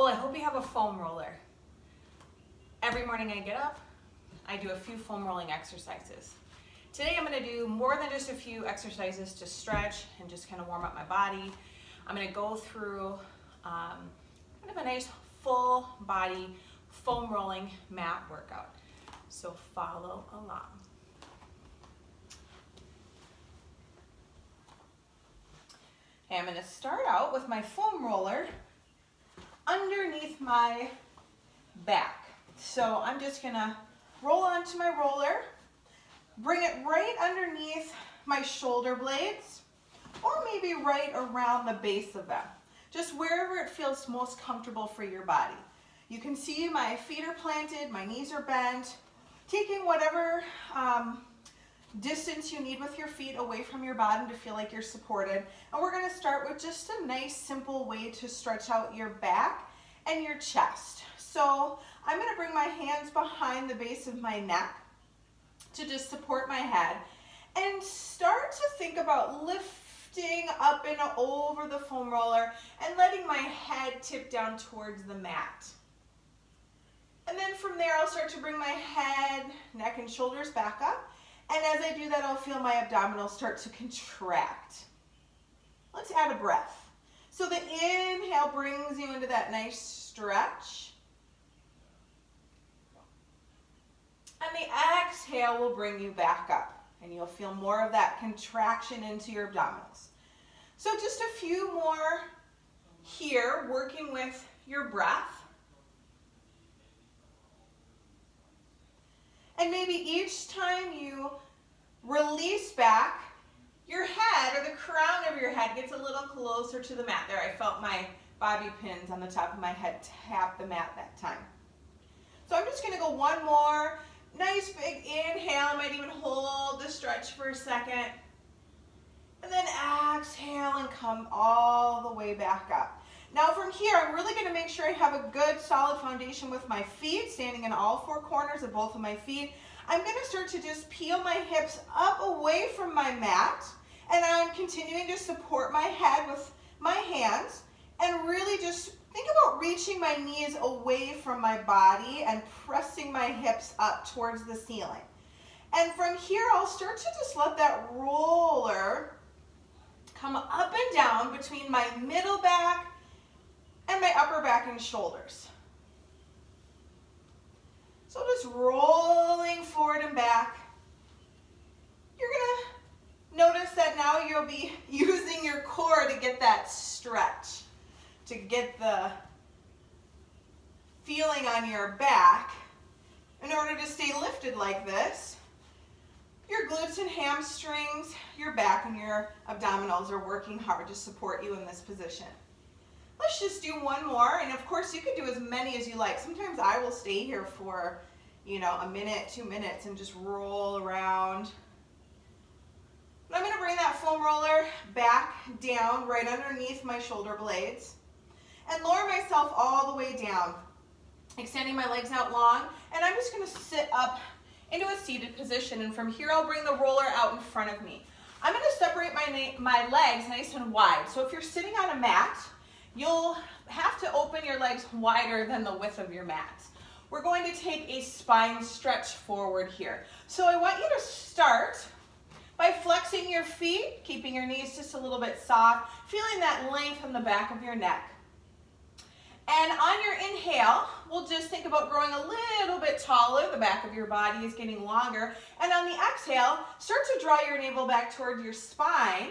Well, I hope you have a foam roller. Every morning I get up, I do a few foam rolling exercises. Today I'm going to do more than just a few exercises to stretch and just kind of warm up my body. I'm going to go through kind of a nice full body foam rolling mat workout. So follow along. Okay, I'm going to start out with my foam roller underneath my back. So I'm just going to roll onto my roller, bring it right underneath my shoulder blades, or maybe right around the base of them, just wherever it feels most comfortable for your body. You can see my feet are planted, my knees are bent, taking whatever distance you need with your feet away from your bottom to feel like you're supported. And we're going to start with just a nice simple way to stretch out your back and your chest. So I'm going to bring my hands behind the base of my neck to just support my head and start to think about lifting up and over the foam roller and letting my head tip down towards the mat. And then from there I'll start to bring my head, neck, and shoulders back up. And as I do that, I'll feel my abdominals start to contract. Let's add a breath. So the inhale brings you into that nice stretch. And the exhale will bring you back up. And you'll feel more of that contraction into your abdominals. So just a few more here, working with your breath. And maybe each time you release back, your head or the crown of your head gets a little closer to the mat. There, I felt my bobby pins on the top of my head tap the mat that time. So I'm just going to go one more nice big inhale. I might even hold the stretch for a second. And then exhale and come all the way back up. Now from here, I'm really going to make sure I have a good solid foundation with my feet, standing in all four corners of both of my feet. I'm going to start to just peel my hips up away from my mat, and I'm continuing to support my head with my hands, and really just think about reaching my knees away from my body and pressing my hips up towards the ceiling. And from here, I'll start to just let that roller come up and down between my middle back and my upper back and shoulders. So just rolling forward and back. You're going to notice that now you'll be using your core to get that stretch, to get the feeling on your back. In order to stay lifted like this, your glutes and hamstrings, your back and your abdominals are working hard to support you in this position. Let's just do one more, and of course you can do as many as you like. Sometimes I will stay here for, a minute, 2 minutes and just roll around. But I'm going to bring that foam roller back down right underneath my shoulder blades and lower myself all the way down, extending my legs out long, and I'm just going to sit up into a seated position, and from here I'll bring the roller out in front of me. I'm going to separate my legs nice and wide. So if you're sitting on a mat, you'll have to open your legs wider than the width of your mat. We're going to take a spine stretch forward here. So I want you to start by flexing your feet, keeping your knees just a little bit soft, feeling that length in the back of your neck. And on your inhale, we'll just think about growing a little bit taller. The back of your body is getting longer. And on the exhale, start to draw your navel back toward your spine.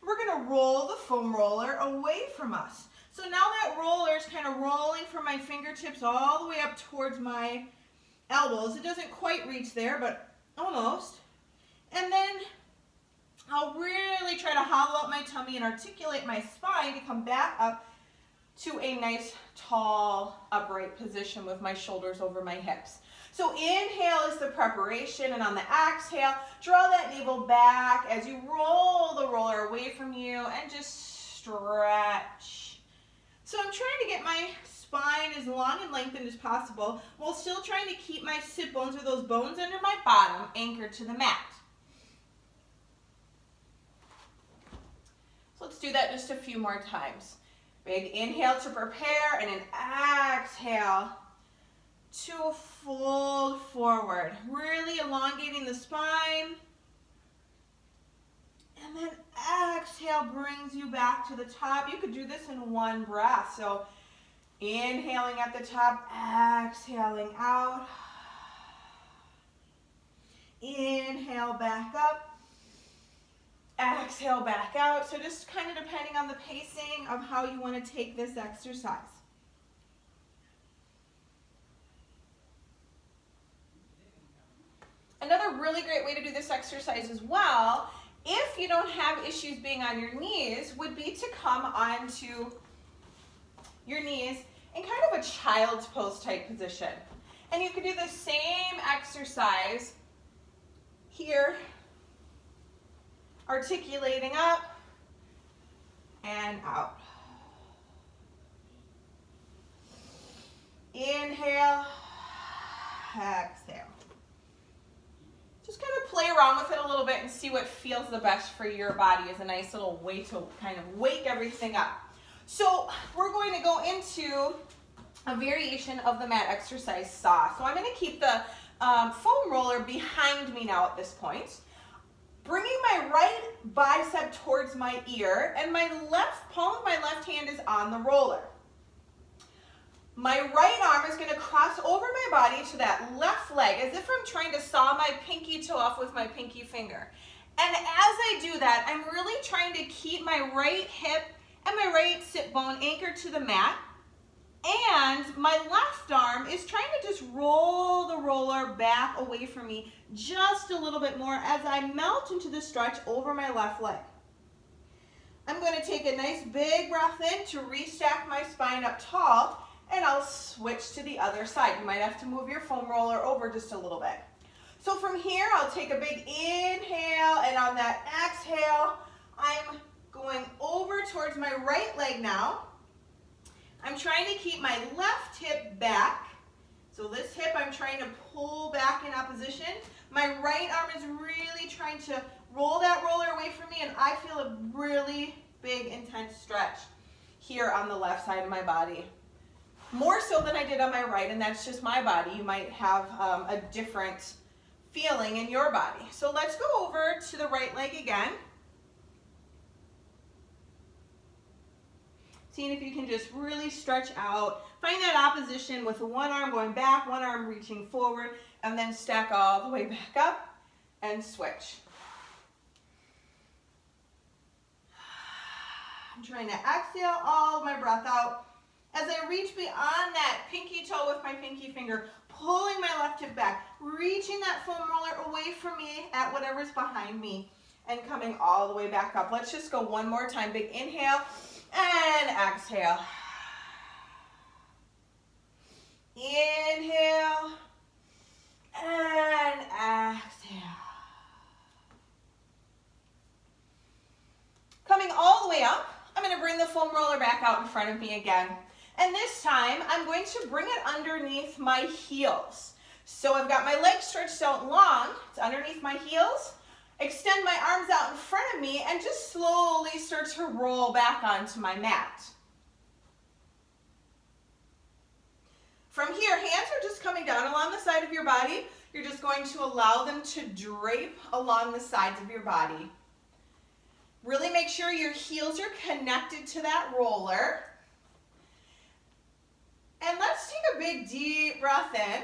We're going to roll the foam roller away from us. So now that roller is kind of rolling from my fingertips all the way up towards my elbows. It doesn't quite reach there, but almost. And then I'll really try to hollow out my tummy and articulate my spine to come back up to a nice, tall, upright position with my shoulders over my hips. So inhale is the preparation, and on the exhale, draw that navel back as you roll the roller away from you and just stretch. So I'm trying to get my spine as long and lengthened as possible while still trying to keep my sit bones, or those bones under my bottom, anchored to the mat. So let's do that just a few more times. Big inhale to prepare and an exhale to fold forward. Really elongating the spine. And then exhale brings you back to the top. You could do this in one breath. So inhaling at the top, exhaling out. Inhale back up. Exhale back out. So just kind of depending on the pacing of how you want to take this exercise. Another really great way to do this exercise as well, if you don't have issues being on your knees, would be to come onto your knees in kind of a child's pose type position. And you could do the same exercise here, articulating up and out. Inhale, exhale. Just kind of play around with it a little bit and see what feels the best for your body as a nice little way to kind of wake everything up. So we're going to go into a variation of the mat exercise saw. So I'm going to keep the foam roller behind me now at this point. Bringing my right bicep towards my ear, and my left palm of my left hand is on the roller. My right arm is going to cross over my body to that left leg as if I'm trying to saw my pinky toe off with my pinky finger. And as I do that, I'm really trying to keep my right hip and my right sit bone anchored to the mat. And my left arm is trying to just roll the roller back away from me just a little bit more as I melt into the stretch over my left leg. I'm going to take a nice big breath in to restack my spine up tall, and I'll switch to the other side. You might have to move your foam roller over just a little bit. So from here, I'll take a big inhale, and on that exhale, I'm going over towards my right leg now. I'm trying to keep my left hip back. So this hip I'm trying to pull back in opposition. My right arm is really trying to roll that roller away from me, and I feel a really big, intense stretch here on the left side of my body. More so than I did on my right, and that's just my body. You might have a different feeling in your body. So let's go over to the right leg again. Seeing if you can just really stretch out. Find that opposition with one arm going back, one arm reaching forward, and then stack all the way back up and switch. I'm trying to exhale all of my breath out. As I reach beyond that pinky toe with my pinky finger, pulling my left hip back, reaching that foam roller away from me at whatever's behind me, and coming all the way back up. Let's just go one more time. Big inhale and exhale. Inhale and exhale. Coming all the way up, I'm going to bring the foam roller back out in front of me again. And this time, I'm going to bring it underneath my heels. So I've got my legs stretched out long. It's underneath my heels. Extend my arms out in front of me and just slowly start to roll back onto my mat. From here, hands are just coming down along the side of your body. You're just going to allow them to drape along the sides of your body. Really make sure your heels are connected to that roller. And let's take a big deep breath in.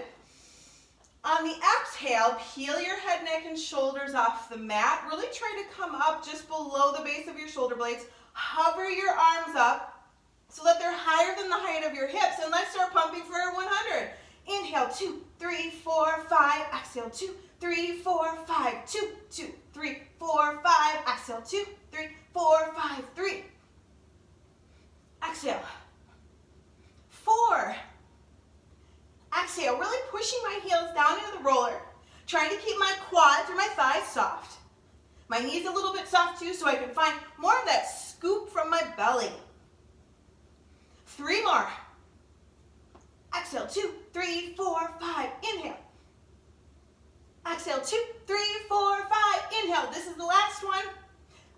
On the exhale, peel your head, neck, and shoulders off the mat. Really try to come up just below the base of your shoulder blades. Hover your arms up so that they're higher than the height of your hips. And let's start pumping for 100. Inhale, 2, 3, 4, 5. Exhale, 2, 3, 4, 5. 2, 2, 3, 4, 5. Exhale, 2, 3, 4, 5, 3. Exhale. 4. Exhale, really pushing my heels down into the roller, trying to keep my quads or my thighs soft. My knees a little bit soft too, so I can find more of that scoop from my belly. 3 more. Exhale, 2, 3, 4, 5. Inhale. Exhale, 2, 3, 4, 5. Inhale. This is the last one.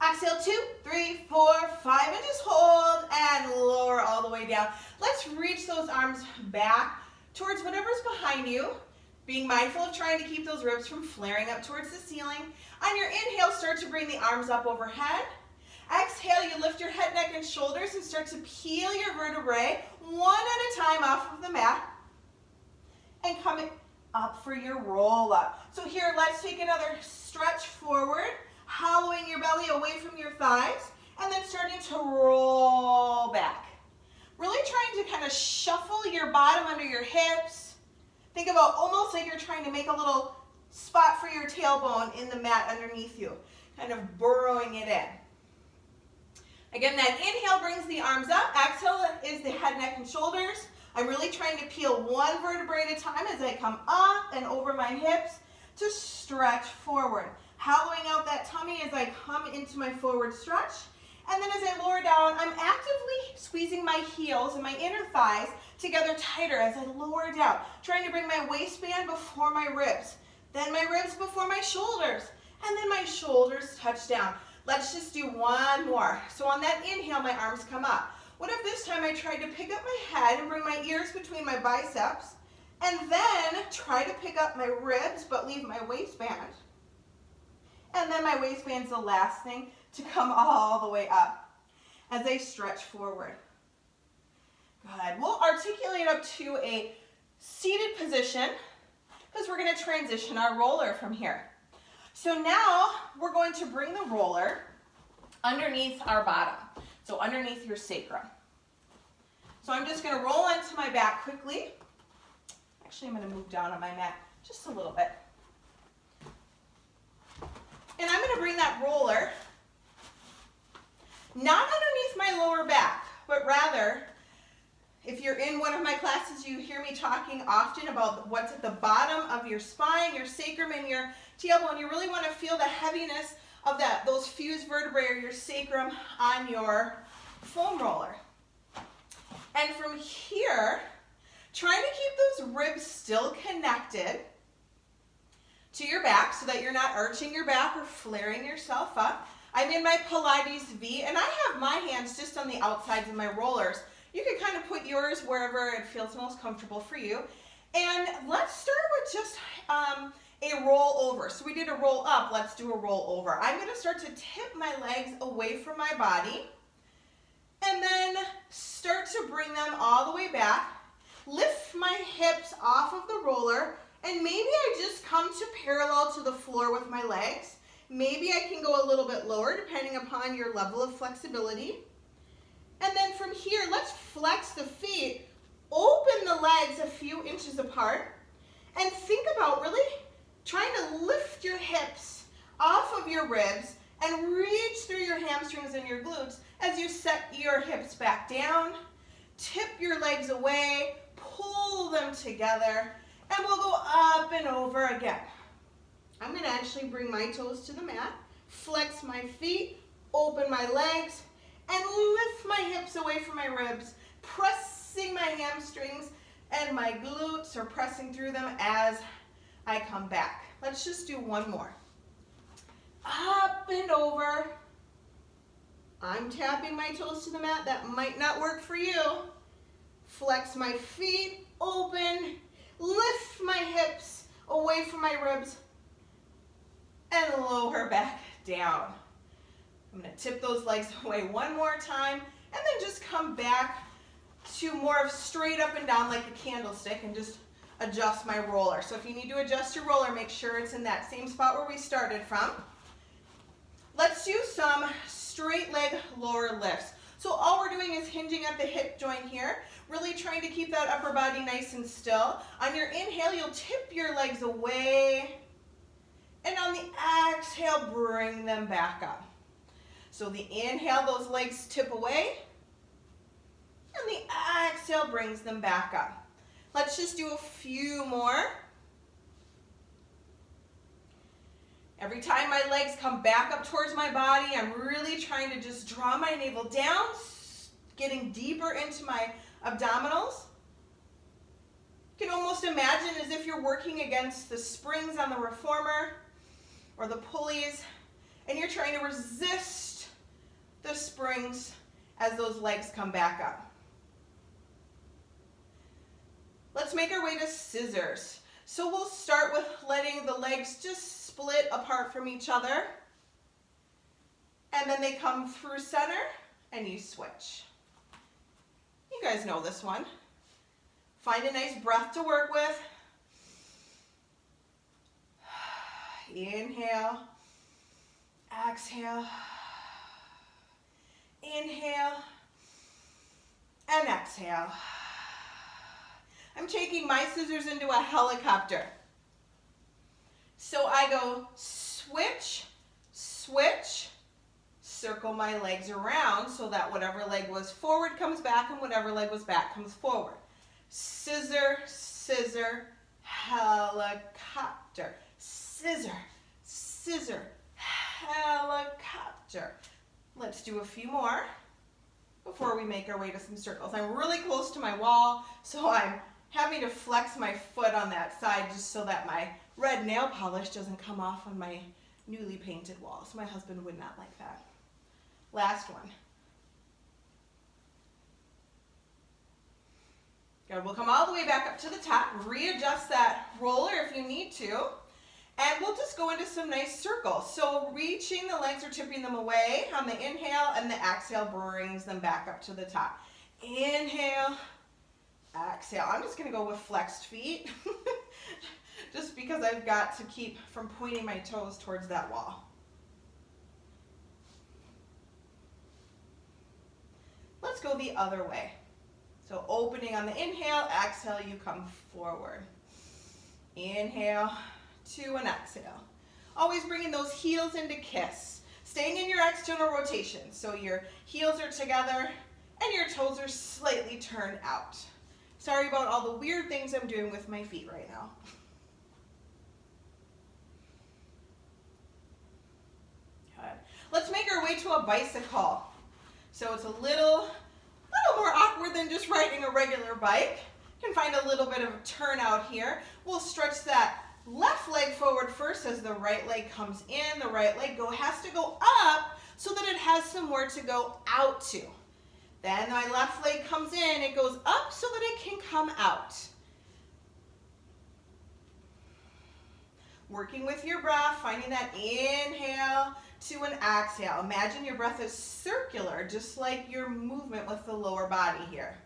Exhale, 2, 3, 4, 5, and just hold and lower all the way down. Let's reach those arms back towards whatever's behind you, being mindful of trying to keep those ribs from flaring up towards the ceiling. On your inhale, start to bring the arms up overhead. Exhale, you lift your head, neck, and shoulders and start to peel your vertebrae one at a time off of the mat and come up for your roll up. So here, let's take another stretch forward, hollowing your belly away from your thighs, and then starting to roll back. Really trying to kind of shuffle your bottom under your hips. Think about almost like you're trying to make a little spot for your tailbone in the mat underneath you, kind of burrowing it in. Again, that inhale brings the arms up. Exhale is the head, neck, and shoulders. I'm really trying to peel one vertebrae at a time as I come up and over my hips to stretch forward. Hollowing out that tummy as I come into my forward stretch. And then as I lower down, I'm actively squeezing my heels and my inner thighs together tighter as I lower down, trying to bring my waistband before my ribs, then my ribs before my shoulders, and then my shoulders touch down. Let's just do one more. So on that inhale, my arms come up. What if this time I tried to pick up my head and bring my ears between my biceps, and then try to pick up my ribs but leave my waistband? And then my waistband's the last thing to come all the way up as I stretch forward. Good. We'll articulate up to a seated position because we're going to transition our roller from here. So now we're going to bring the roller underneath our bottom, so underneath your sacrum. So I'm just going to roll onto my back quickly. Actually, I'm going to move down on my mat just a little bit. And I'm going to bring that roller not underneath my lower back, but rather, if you're in one of my classes, you hear me talking often about what's at the bottom of your spine, your sacrum, and your tailbone. You really want to feel the heaviness of those fused vertebrae or your sacrum on your foam roller. And from here, trying to keep those ribs still connected to your back so that you're not arching your back or flaring yourself up. I'm in my Pilates V, and I have my hands just on the outsides of my rollers. You can kind of put yours wherever it feels most comfortable for you. And let's start with just a roll over. So we did a roll up, let's do a roll over. I'm going to start to tip my legs away from my body and then start to bring them all the way back. Lift my hips off of the roller, and maybe I just come to parallel to the floor with my legs. Maybe I can go a little bit lower depending upon your level of flexibility. And then from here, let's flex the feet, open the legs a few inches apart, and think about really trying to lift your hips off of your ribs and reach through your hamstrings and your glutes as you set your hips back down, tip your legs away, pull them together, and we'll go up and over again. I'm going to actually bring my toes to the mat, flex my feet, open my legs, and lift my hips away from my ribs, pressing my hamstrings and my glutes, or pressing through them as I come back. Let's just do one more. Up and over. I'm tapping my toes to the mat. That might not work for you. Flex my feet, open, lift my hips away from my ribs, and lower back down. I'm going to tip those legs away one more time, and then just come back to more of straight up and down like a candlestick and just adjust my roller. So if you need to adjust your roller, make sure it's in that same spot where we started from. Let's do some straight leg lower lifts. So all we're doing is hinging at the hip joint here, really trying to keep that upper body nice and still. On your inhale, you'll tip your legs away, and on the exhale, bring them back up. So the inhale, those legs tip away, and the exhale brings them back up. Let's just do a few more. Every time my legs come back up towards my body, I'm really trying to just draw my navel down, getting deeper into my abdominals. You can almost imagine as if you're working against the springs on the reformer or the pulleys, And you're trying to resist the springs as those legs come back up. Let's make our way to scissors. So we'll start with letting the legs just split apart from each other. And then they come through center and you switch. You guys know this one. Find a nice breath to work with. Inhale, exhale, inhale, and exhale. I'm taking my scissors into a helicopter. So I go switch, switch, circle my legs around so that whatever leg was forward comes back and whatever leg was back comes forward. Scissor, scissor, helicopter. Scissor, scissor, helicopter. Let's do a few more before we make our way to some circles. I'm really close to my wall, so I'm having to flex my foot on that side just so that my red nail polish doesn't come off on my newly painted walls. My husband would not like that. Last one. Good. We'll come all the way back up to the top. Readjust that roller if you need to. And we'll just go into some nice circles. So reaching the legs or tipping them away on the inhale, and the exhale brings them back up to the top. Inhale, exhale. I'm just going to go with flexed feet just because I've got to keep from pointing my toes towards that wall. Let's go the other way. So opening on the inhale, exhale, you come forward. Inhale, two, and exhale. Always bringing those heels into kiss. Staying in your external rotation. So your heels are together and your toes are slightly turned out. Sorry about all the weird things I'm doing with my feet right now. Good. Let's make our way to a bicycle. So it's a little more awkward than just riding a regular bike. You can find a little bit of a turnout here. We'll stretch that left leg forward first as the right leg comes in. The right leg has to go up so that it has somewhere to go out to. Then my left leg comes in, it goes up so that it can come out. Working with your breath, finding that inhale to an exhale. Imagine your breath is circular, just like your movement with the lower body here.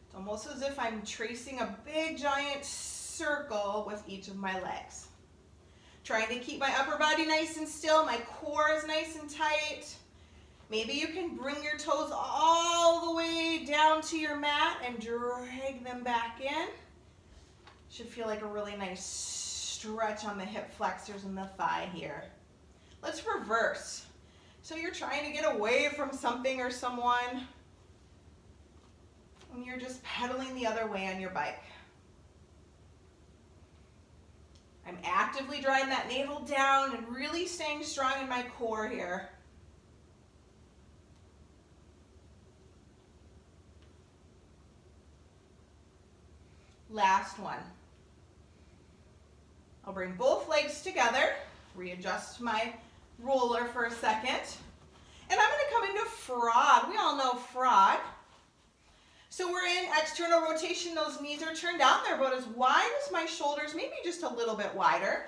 It's almost as if I'm tracing a big giant circle with each of my legs. Trying to keep my upper body nice and still, my core is nice and tight. Maybe you can bring your toes all the way down to your mat and drag them back in. Should feel like a really nice stretch on the hip flexors and the thigh here. Let's reverse. So you're trying to get away from something or someone, and you're just pedaling the other way on your bike. I'm actively drawing that navel down and really staying strong in my core here. Last one. I'll bring both legs together, readjust my roller for a second, and I'm going to come into frog. We all know frog. So we're in external rotation. Those knees are turned down. They're about as wide as my shoulders, maybe just a little bit wider.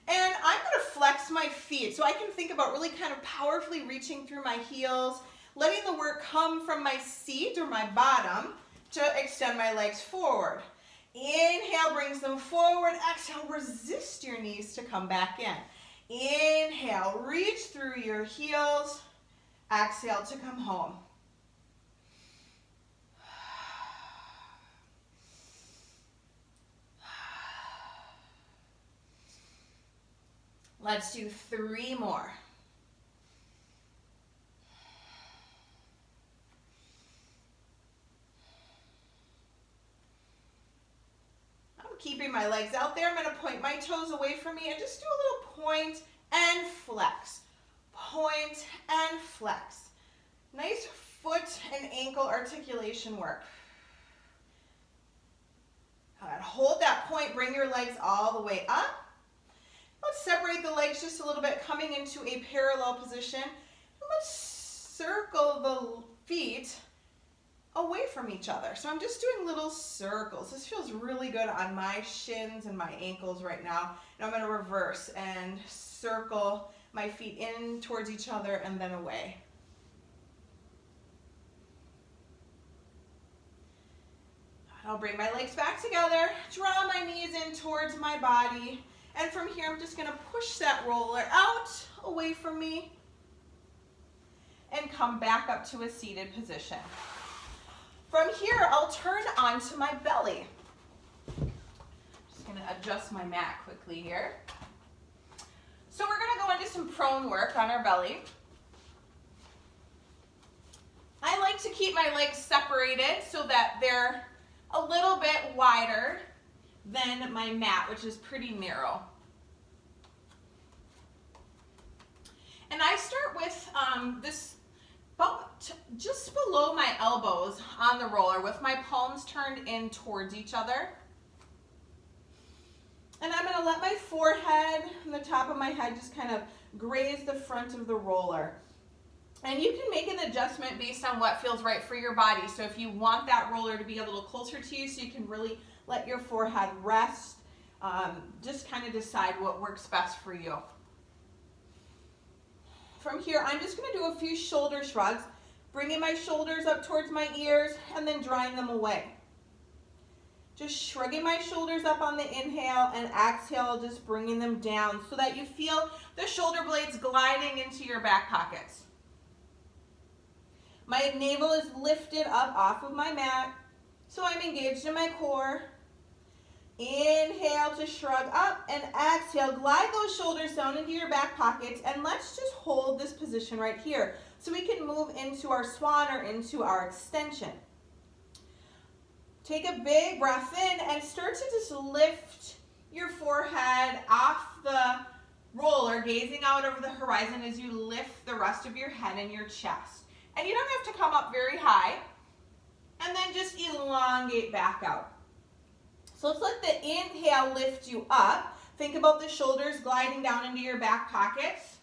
And I'm going to flex my feet. So I can think about really kind of powerfully reaching through my heels, letting the work come from my seat or my bottom to extend my legs forward. Inhale brings them forward. Exhale, resist your knees to come back in. Inhale, reach through your heels. Exhale to come home. Let's do 3 more. I'm keeping my legs out there. I'm going to point my toes away from me and just do a little point and flex. Point and flex. Nice foot and ankle articulation work. Hold that point, bring your legs all the way up. Let's separate the legs just a little bit, coming into a parallel position. And let's circle the feet away from each other. So I'm just doing little circles. This feels really good on my shins and my ankles right now. And I'm going to reverse and circle my feet in towards each other and then away. I'll bring my legs back together, draw my knees in towards my body, and from here I'm just going to push that roller out, away from me, and come back up to a seated position. From here, I'll turn onto my belly. Just going to adjust my mat quickly here. So we're going to go into some prone work on our belly. I like to keep my legs separated so that they're a little bit wider than my mat, which is pretty narrow. And I start with this about just below my elbows on the roller with my palms turned in towards each other. And I'm going to let my forehead and the top of my head just kind of graze the front of the roller. And you can make an adjustment based on what feels right for your body. So if you want that roller to be a little closer to you so you can really let your forehead rest, just kind of decide what works best for you. From here, I'm just going to do a few shoulder shrugs, bringing my shoulders up towards my ears and then drawing them away. Just shrugging my shoulders up on the inhale and exhale, just bringing them down so that you feel the shoulder blades gliding into your back pockets. My navel is lifted up off of my mat, so I'm engaged in my core. Inhale to shrug up and exhale, glide those shoulders down into your back pockets, and let's just hold this position right here so we can move into our swan or into our extension. Take a big breath in and start to just lift your forehead off the roller, gazing out over the horizon as you lift the rest of your head and your chest. And you don't have to come up very high, and then just elongate back out. So let's let the inhale lift you up. Think about the shoulders gliding down into your back pockets.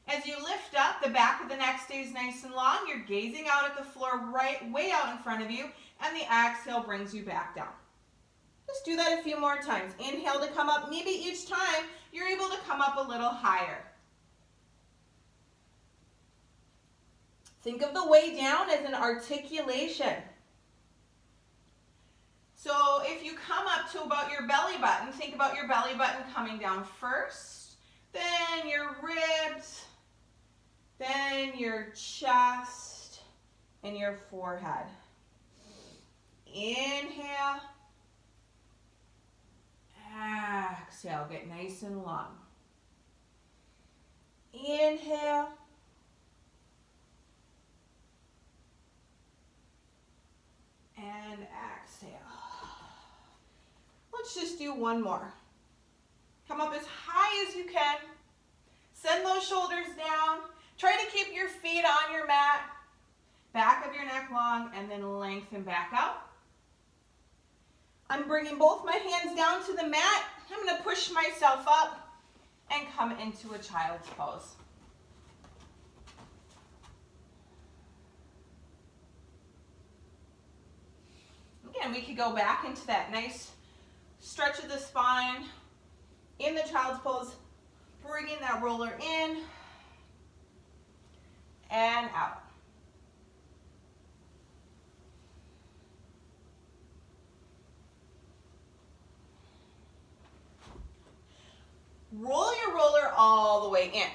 As you lift up, the back of the neck stays nice and long. You're gazing out at the floor right way out in front of you, and the exhale brings you back down. Just do that a few more times. Inhale to come up. Maybe each time you're able to come up a little higher. Think of the way down as an articulation. So if you come up to about your belly button, think about your belly button coming down first, then your ribs, then your chest, and your forehead. Inhale. Exhale, get nice and long. Inhale. And exhale. Let's just do one more. Come up as high as you can. Send those shoulders down. Try to keep your feet on your mat. Back of your neck long, and then lengthen back out. I'm bringing both my hands down to the mat. I'm going to push myself up and come into a child's pose. Again, we could go back into that nice stretch of the spine in the child's pose, bringing that roller in and out. Roll your roller all the way in.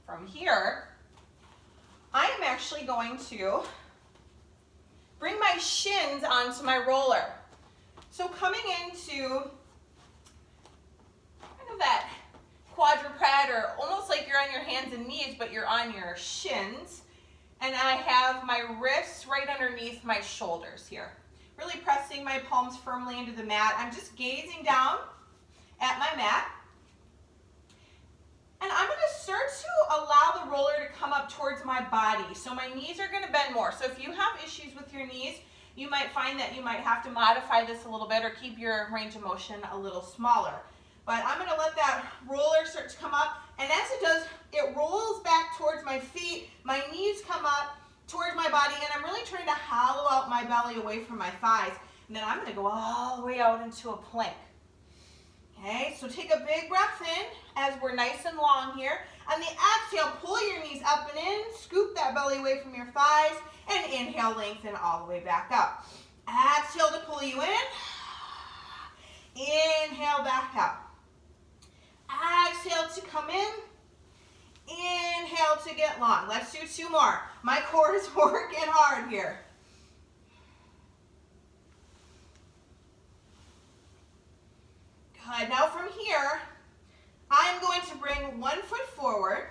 From here, I am actually going to bring my shins onto my roller. So coming into kind of that quadruped, or almost like you're on your hands and knees, but you're on your shins. And I have my wrists right underneath my shoulders here. Really pressing my palms firmly into the mat. I'm just gazing down at my mat. And I'm going to start to allow the roller to come up towards my body. So my knees are going to bend more. So if you have issues with your knees, you might find that you might have to modify this a little bit or keep your range of motion a little smaller. But I'm going to let that roller start to come up. And as it does, it rolls back towards my feet. My knees come up towards my body. And I'm really trying to hollow out my belly away from my thighs. And then I'm going to go all the way out into a plank. Okay, so take a big breath in as we're nice and long here. On the exhale, pull your knees up and in. Scoop that belly away from your thighs. And inhale, lengthen all the way back up. Exhale to pull you in. Inhale, back up. Exhale to come in. Inhale to get long. Let's do 2 more. My core is working hard here. Good. Now from here, I'm going to bring 1 foot forward.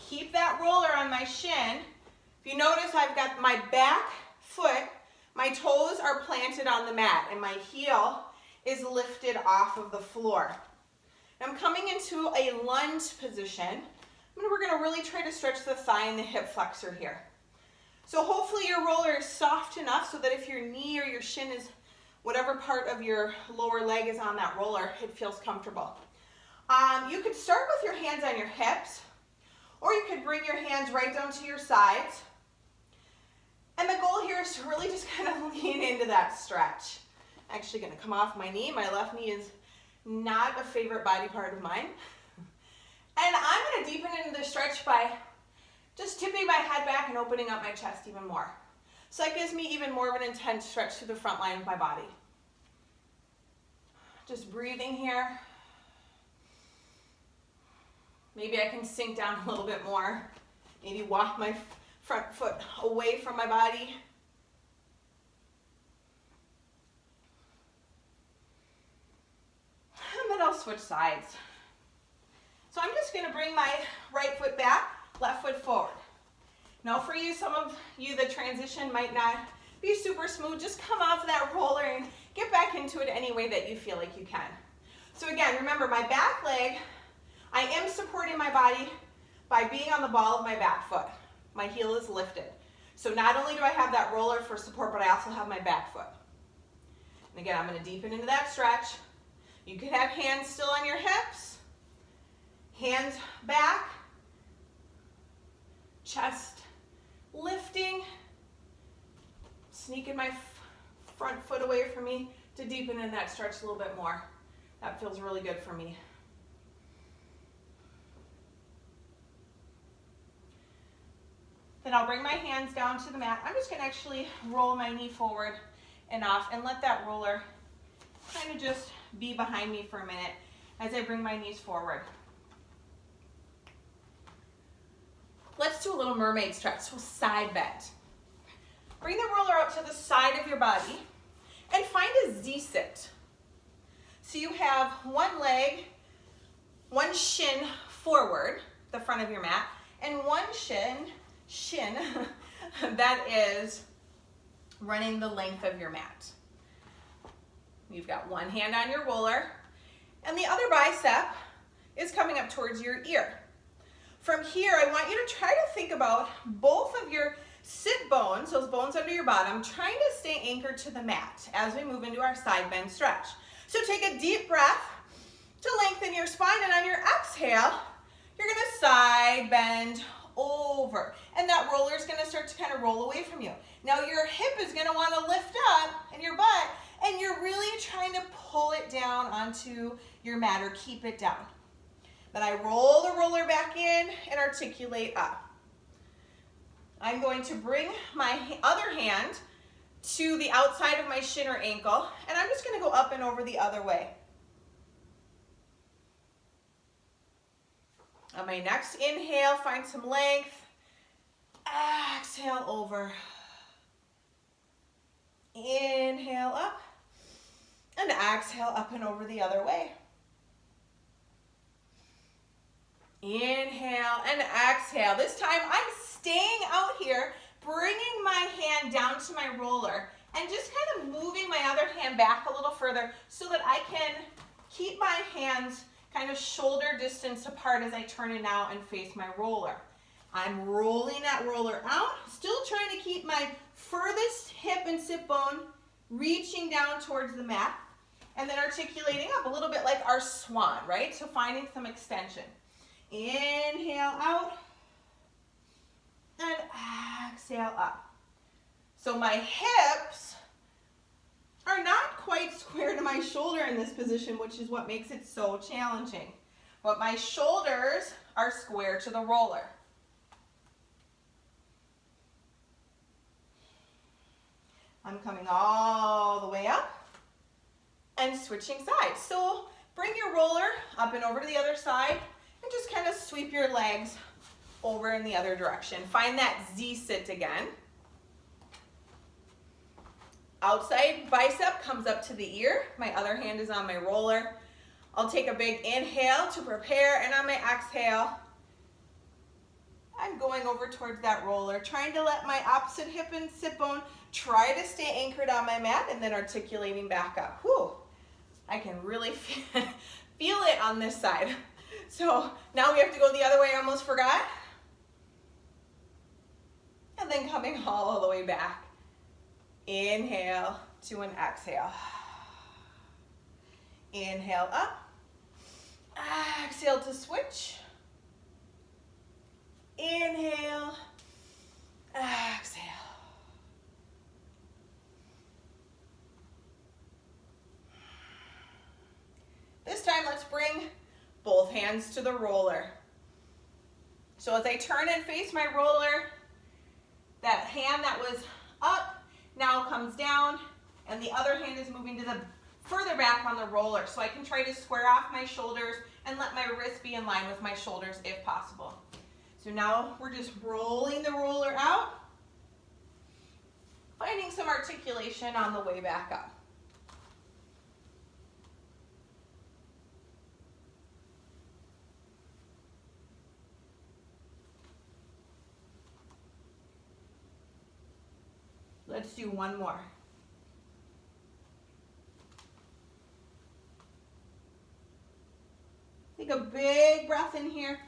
Keep that roller on my shin. If you notice, I've got my back foot, my toes are planted on the mat, and my heel is lifted off of the floor. I'm coming into a lunge position. We're going to really try to stretch the thigh and the hip flexor here. So hopefully your roller is soft enough so that if your knee or your shin is, whatever part of your lower leg is on that roller, it feels comfortable. You could start with your hands on your hips, or you could bring your hands right down to your sides. And the goal here is to really just kind of lean into that stretch. I'm actually going to come off my knee. My left knee is not a favorite body part of mine. And I'm going to deepen into the stretch by just tipping my head back and opening up my chest even more. So that gives me even more of an intense stretch through the front line of my body. Just breathing here. Maybe I can sink down a little bit more. Maybe walk my front foot away from my body. And then I'll switch sides. So I'm just going to bring my right foot back, left foot forward. Now for you, some of you, the transition might not be super smooth. Just come off that roller and get back into it any way that you feel like you can. So again, remember my back leg, I am supporting my body by being on the ball of my back foot. My heel is lifted. So not only do I have that roller for support, but I also have my back foot. And again, I'm going to deepen into that stretch. You could have hands still on your hips, hands back, chest lifting, sneaking my front foot away from me to deepen in that stretch a little bit more. That feels really good for me. Then I'll bring my hands down to the mat. I'm just going to actually roll my knee forward and off and let that roller kind of just be behind me for a minute as I bring my knees forward. Let's do a little mermaid stretch, so side bend. Bring the roller out to the side of your body and find a Z-sit. So you have one leg, one shin forward, the front of your mat, and one shin that is running the length of your mat. You've got one hand on your roller, and the other bicep is coming up towards your ear. From here, I want you to try to think about both of your sit bones, those bones under your bottom, trying to stay anchored to the mat as we move into our side bend stretch. So take a deep breath to lengthen your spine, and on your exhale, you're going to side bend over. And that roller is going to start to kind of roll away from you. Now your hip is going to want to lift up in your butt, and you're really trying to pull it down onto your mat or keep it down. Then I roll the roller back in and articulate up. I'm going to bring my other hand to the outside of my shin or ankle, and I'm just going to go up and over the other way. On my next inhale, find some length. Exhale over. Inhale up. And exhale up and over the other way. Inhale and exhale. This time I'm staying out here, bringing my hand down to my roller and just kind of moving my other hand back a little further so that I can keep my hands kind of shoulder distance apart as I turn it out and face my roller. I'm rolling that roller out, still trying to keep my furthest hip and sit bone reaching down towards the mat, and then articulating up a little bit like our swan, right? So finding some extension. Inhale out, and exhale up. So my hips are not quite square to my shoulder in this position, which is what makes it so challenging. But my shoulders are square to the roller. I'm coming all the way up and switching sides. So bring your roller up and over to the other side and just kind of sweep your legs over in the other direction. Find that Z sit again. Outside bicep comes up to the ear. My other hand is on my roller. I'll take a big inhale to prepare, and on my exhale, I'm going over towards that roller, trying to let my opposite hip and sit bone try to stay anchored on my mat, and then articulating back up. Whew, I can really feel it on this side. So now we have to go the other way, I almost forgot. And then coming all the way back. Inhale to an exhale. Inhale up. Exhale to switch. Inhale. Exhale. This time, let's bring both hands to the roller. So as I turn and face my roller, that hand that was up now comes down, and the other hand is moving to the further back on the roller. So I can try to square off my shoulders and let my wrists be in line with my shoulders if possible. So now we're just rolling the roller out, finding some articulation on the way back up. Let's do one more. Take a big breath in here,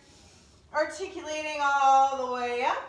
articulating all the way up.